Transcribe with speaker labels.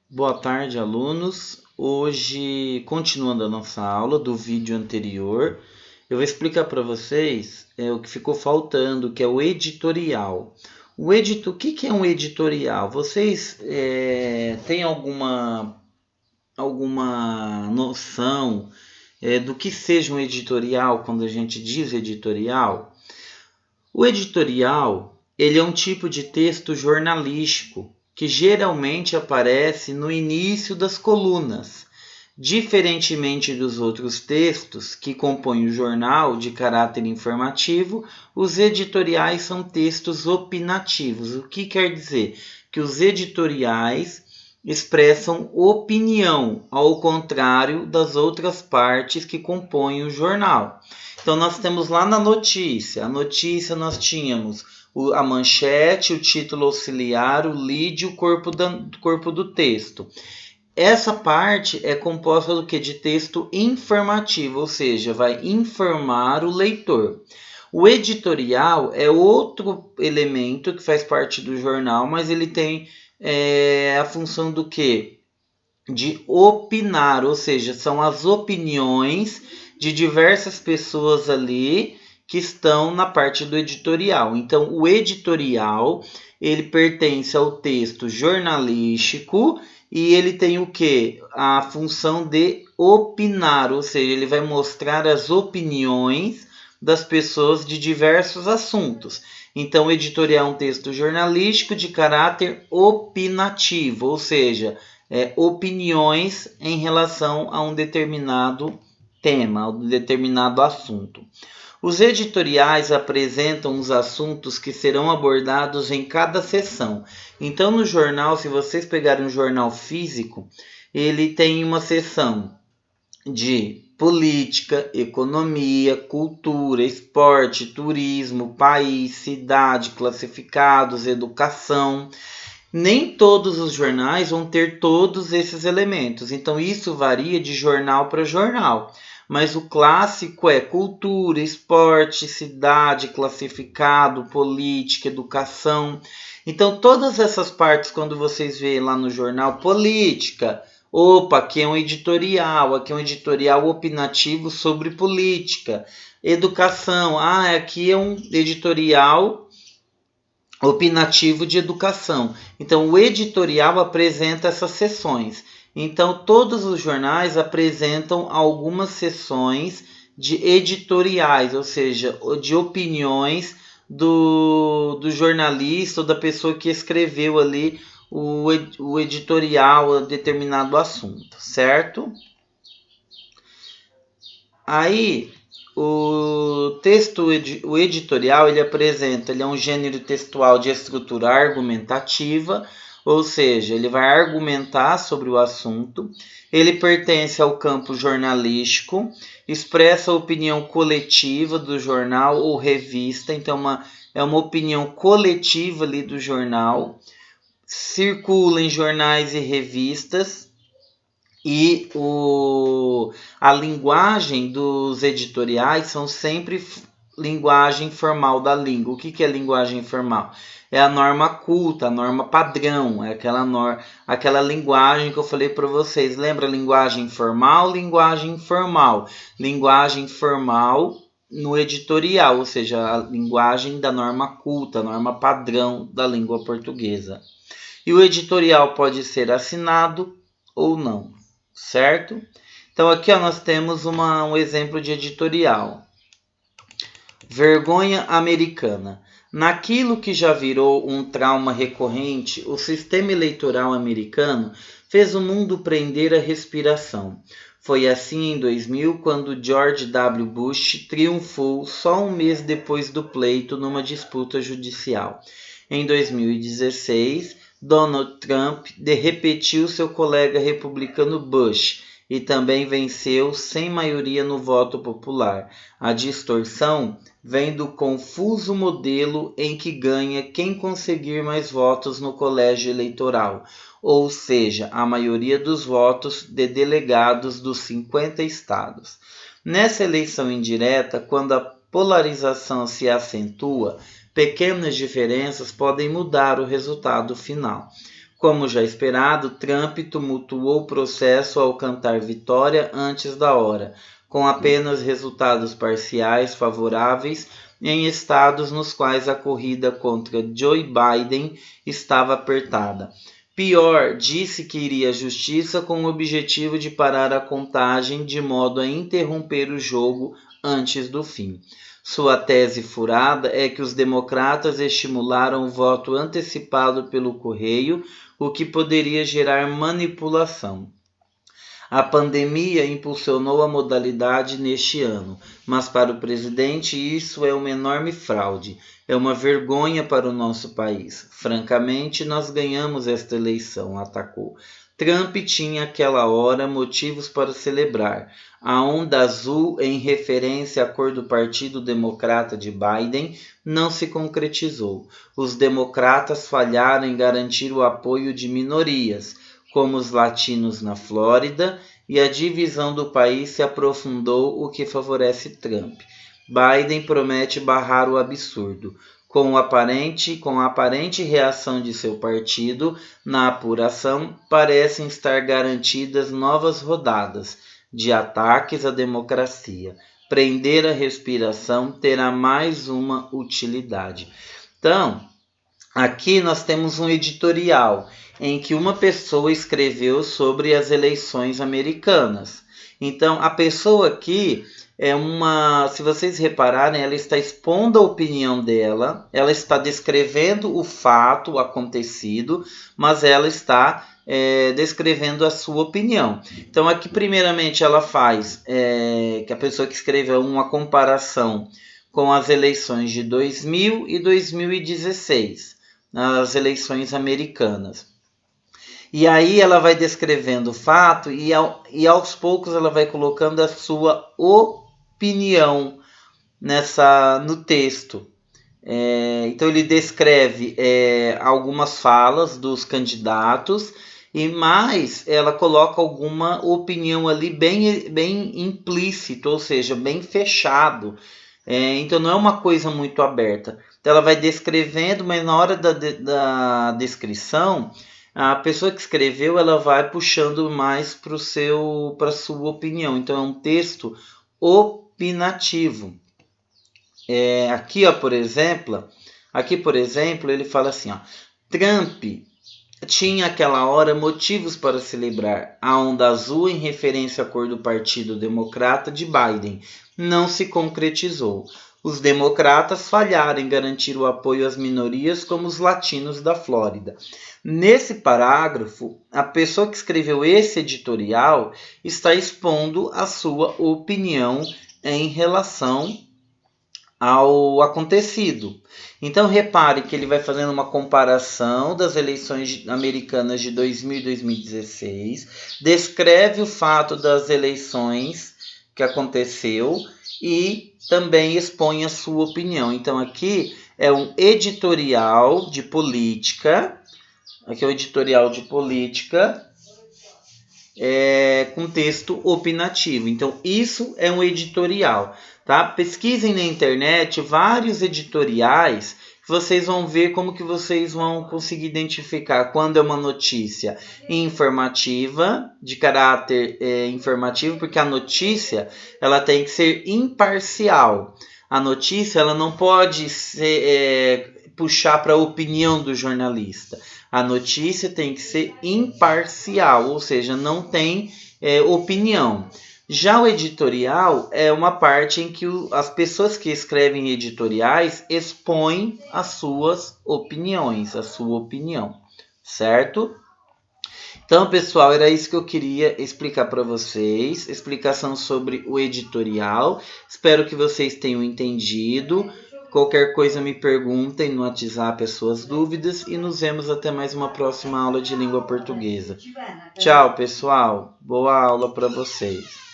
Speaker 1: Boa tarde, alunos. Hoje, continuando a nossa aula do vídeo anterior, eu vou explicar para vocês o que ficou faltando, que é o editorial. O que é um editorial? Vocês têm alguma noção do que seja um editorial quando a gente diz editorial? O editorial, ele é um tipo de texto jornalístico que geralmente aparece no início das colunas. Diferentemente dos outros textos que compõem o jornal de caráter informativo, os editoriais são textos opinativos. O que quer dizer? Que os editoriais expressam opinião, ao contrário das outras partes que compõem o jornal. Então nós temos lá na notícia, nós tínhamos a manchete, o título auxiliar, o lead e o corpo do texto. Essa parte é composta do que? De texto informativo, ou seja, vai informar o leitor. O editorial é outro elemento que faz parte do jornal, mas ele tem a função do quê? De opinar, ou seja, são as opiniões de diversas pessoas ali que estão na parte do editorial. Então, o editorial, ele pertence ao texto jornalístico e ele tem o quê? A função de opinar, ou seja, ele vai mostrar as opiniões das pessoas de diversos assuntos. Então, o editorial é um texto jornalístico de caráter opinativo, ou seja, opiniões em relação a um determinado tema, a um determinado assunto. Os editoriais apresentam os assuntos que serão abordados em cada sessão. Então, no jornal, se vocês pegarem um jornal físico, ele tem uma seção de política, economia, cultura, esporte, turismo, país, cidade, classificados, educação. Nem todos os jornais vão ter todos esses elementos, então isso varia de jornal para jornal. Mas o clássico é cultura, esporte, cidade, classificado, política, educação. Então todas essas partes, quando vocês veem lá no jornal política, opa, aqui é um editorial opinativo sobre política. Educação, aqui é um editorial opinativo de educação. Então, o editorial apresenta essas seções. Então, todos os jornais apresentam algumas seções de editoriais, ou seja, de opiniões do jornalista ou da pessoa que escreveu ali o editorial a determinado assunto, certo? Aí, o editorial, ele é um gênero textual de estrutura argumentativa, ou seja, ele vai argumentar sobre o assunto. Ele pertence ao campo jornalístico, expressa a opinião coletiva do jornal ou revista, então é uma opinião coletiva ali do jornal. Circula em jornais e revistas. E a linguagem dos editoriais são sempre linguagem formal da língua. O que é linguagem formal? É a norma culta, a norma padrão, é aquela linguagem que eu falei para vocês. Lembra linguagem formal, linguagem informal? Linguagem formal no editorial, ou seja, a linguagem da norma culta, a norma padrão da língua portuguesa. E o editorial pode ser assinado ou não. Certo? Então aqui nós temos um exemplo de editorial. Vergonha americana. Naquilo que já virou um trauma recorrente, o sistema eleitoral americano fez o mundo prender a respiração. Foi assim em 2000, quando George W. Bush triunfou só um mês depois do pleito numa disputa judicial. Em 2016, Donald Trump repetiu seu colega republicano Bush e também venceu sem maioria no voto popular. A distorção vem do confuso modelo em que ganha quem conseguir mais votos no colégio eleitoral, ou seja, a maioria dos votos de delegados dos 50 estados. Nessa eleição indireta, quando a polarização se acentua, pequenas diferenças podem mudar o resultado final. Como já esperado, Trump tumultuou o processo ao cantar vitória antes da hora, com apenas resultados parciais favoráveis em estados nos quais a corrida contra Joe Biden estava apertada. Pior, disse que iria à justiça com o objetivo de parar a contagem de modo a interromper o jogo antes do fim. Sua tese furada é que os democratas estimularam o voto antecipado pelo correio, o que poderia gerar manipulação. A pandemia impulsionou a modalidade neste ano, mas para o presidente isso é uma enorme fraude. É uma vergonha para o nosso país. Francamente, nós ganhamos esta eleição, atacou. Trump tinha àquela hora motivos para celebrar. A onda azul, em referência à cor do Partido Democrata de Biden, não se concretizou. Os democratas falharam em garantir o apoio de minorias, como os latinos na Flórida, e a divisão do país se aprofundou, o que favorece Trump. Biden promete barrar o absurdo. Com a aparente reação de seu partido na apuração, parecem estar garantidas novas rodadas de ataques à democracia. Prender a respiração terá mais uma utilidade. Então, aqui nós temos um editorial em que uma pessoa escreveu sobre as eleições americanas. Então, a pessoa aqui se vocês repararem, ela está expondo a opinião dela, ela está descrevendo o fato acontecido, mas ela está descrevendo a sua opinião. Então, aqui, primeiramente, ela faz, que a pessoa que escreveu uma comparação com as eleições de 2000 e 2016, nas eleições americanas. E aí ela vai descrevendo o fato e aos poucos ela vai colocando a sua opinião no texto. Então ele descreve algumas falas dos candidatos e mais ela coloca alguma opinião ali bem implícita, ou seja, bem fechado. Então não é uma coisa muito aberta. Então ela vai descrevendo, mas na hora da descrição, a pessoa que escreveu ela vai puxando mais para a sua opinião. Então é um texto opinativo. Aqui, por exemplo, ele fala assim, Trump tinha àquela hora motivos para celebrar. A onda azul, em referência à cor do Partido Democrata de Biden, não se concretizou. Os democratas falharam em garantir o apoio às minorias, como os latinos da Flórida. Nesse parágrafo, a pessoa que escreveu esse editorial está expondo a sua opinião em relação ao acontecido. Então, repare que ele vai fazendo uma comparação das eleições americanas de 2000 e 2016, descreve o fato das eleições que aconteceu e também expõe a sua opinião. Então, aqui é um editorial de política. Aqui é o editorial de política com texto opinativo. Então, isso é um editorial. Tá? Pesquisem na internet vários editoriais que vocês vão ver como que vocês vão conseguir identificar quando é uma notícia informativa, de caráter informativo, porque a notícia ela tem que ser imparcial. A notícia ela não pode puxar para a opinião do jornalista. A notícia tem que ser imparcial, ou seja, não tem opinião. Já o editorial é uma parte em que as pessoas que escrevem editoriais expõem as suas opiniões, a sua opinião, certo? Então, pessoal, era isso que eu queria explicar para vocês, explicação sobre o editorial. Espero que vocês tenham entendido. Qualquer coisa me perguntem no WhatsApp as suas dúvidas e nos vemos até mais uma próxima aula de língua portuguesa. Tchau, pessoal. Boa aula para vocês.